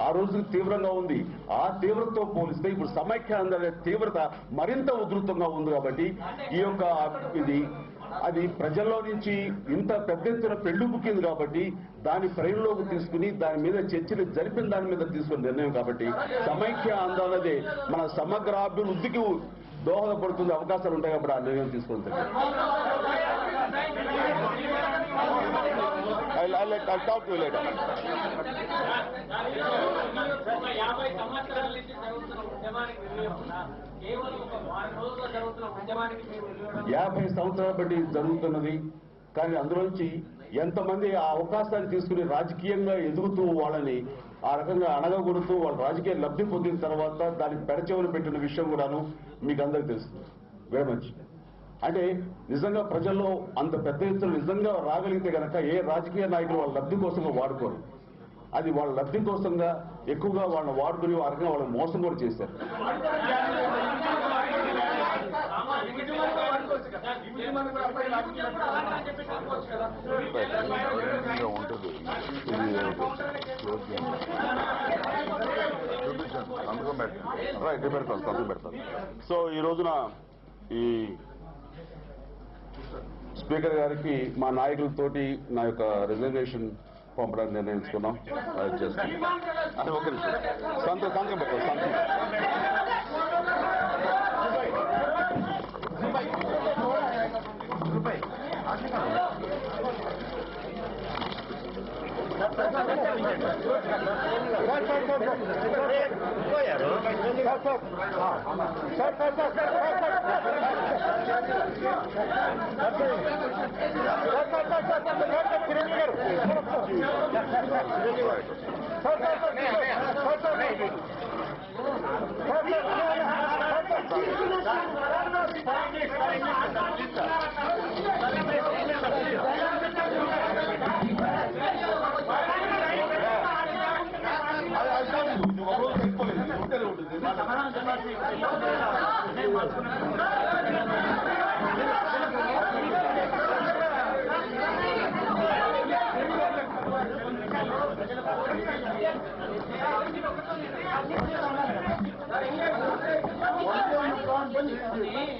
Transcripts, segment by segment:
ఆ రోజు తీవ్రంగా ఉంది. ఆ తీవ్రతతో పోలిస్తే ఇప్పుడు సమైక్య ఆందోళన తీవ్రత మరింత ఉధృతంగా ఉంది. కాబట్టి ఈ యొక్క అది ప్రజల్లో నుంచి ఇంత పెద్ద ఎత్తున పెళ్లిబుకింది కాబట్టి దాని పరిగణలోకి తీసుకుని దాని మీద చర్చలు జరిపిన దాని మీద తీసుకున్న నిర్ణయం కాబట్టి సమైక్య ఆందోళనదే మన సమగ్ర అభివృద్ధికి దోహదపడుతుంది, అవకాశాలు ఉంటాయి కాబట్టి ఆ నిర్ణయం తీసుకుంటుంది. I'll talk to you later. 50 సంవత్సరాల బట్టి జరుగుతున్నది. కానీ అందులోంచి ఎంతమంది ఆ అవకాశాన్ని తీసుకుని రాజకీయంగా ఎదుగుతూ వాళ్ళని ఆ రకంగా అణగగొడుతూ వాళ్ళ రాజకీయ లబ్ధి పొందిన తర్వాత దానికి పెడచెవులు పెట్టిన విషయం కూడాను మీకు అందరికీ తెలుస్తుంది. Very much. అంటే నిజంగా ప్రజల్లో అంత పెద్ద ఎత్తున నిజంగా రాగలిగితే కనుక ఏ రాజకీయ నాయకులు వాళ్ళ లబ్ధి కోసంగా వాడుకోరు. అది వాళ్ళ లబ్ధి కోసంగా ఎక్కువగా వాళ్ళని వాడుకుని ఆ రకంగా వాళ్ళని మోసం కూడా చేశారు. సో ఈ రోజున ఈ స్పీకర్ గారికి మా నాయకులతోటి నా యొక్క రిజర్వేషన్ పంపడానికి నిర్ణయించుకున్నాం. అది చేస్తాం. అది ఒక నిమిషం సంతకం పెట్టాలి.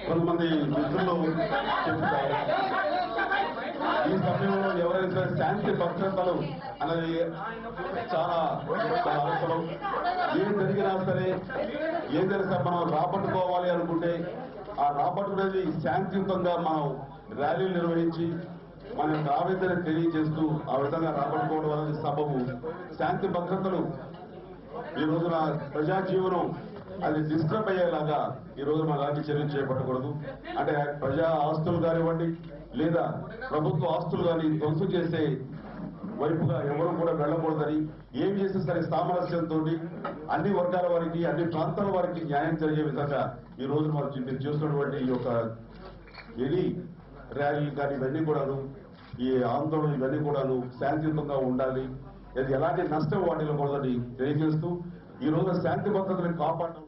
కొంతమంది మిత్రులు చెప్తారు ఈ సమయంలో ఎవరైతే శాంతి భద్రతలు అనేది చాలా అవసరం. ఏం జరిగినా సరే ఏదైనా మనం రాబట్టుకోవాలి అనుకుంటే ఆ రాబట్టుకునేది శాంతియుతంగా మనం ర్యాలీలు నిర్వహించి మన యొక్క ఆవేదన తెలియజేస్తూ ఆ విధంగా రాబట్టుకోవడం అనేది సబబు. శాంతి భద్రతలు ఈ రోజున ప్రజా జీవనం అది డిస్టర్బ్ అయ్యేలాగా ఈ రోజు మన లాంటి చర్యలు చేపట్టకూడదు. అంటే ప్రజా ఆస్తులు కానివ్వండి లేదా ప్రభుత్వ ఆస్తులు కానీ ధ్వంసం చేసే వైపుగా ఎవరు కూడా వెళ్ళకూడదని, ఏం చేస్తే సరే సామరస్యంతో అన్ని వర్గాల వారికి అన్ని ప్రాంతాల వారికి న్యాయం జరిగే విధంగా ఈ రోజు మీరు చూస్తున్నటువంటి ఈ యొక్క ఎనీ ర్యాలీలు కానీ ఇవన్నీ కూడాను ఈ ఆందోళన ఇవన్నీ కూడాను శాంతియుతంగా ఉండాలి. అది ఎలాంటి నష్టం వాటిలో కూడదని తెలియజేస్తూ ఈ రోజు శాంతి భద్రతను కాపాడడం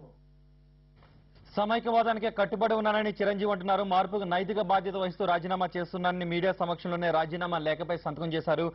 సమైక్యవాదానికి కట్టుబడి ఉన్నానని చిరంజీవి అంటున్నారు. మార్పుకు నైతిక బాధ్యత వహిస్తూ రాజీనామా చేస్తున్నానని మీడియా సమక్షంలోనే రాజీనామా లేఖపై సంతకం చేశారు.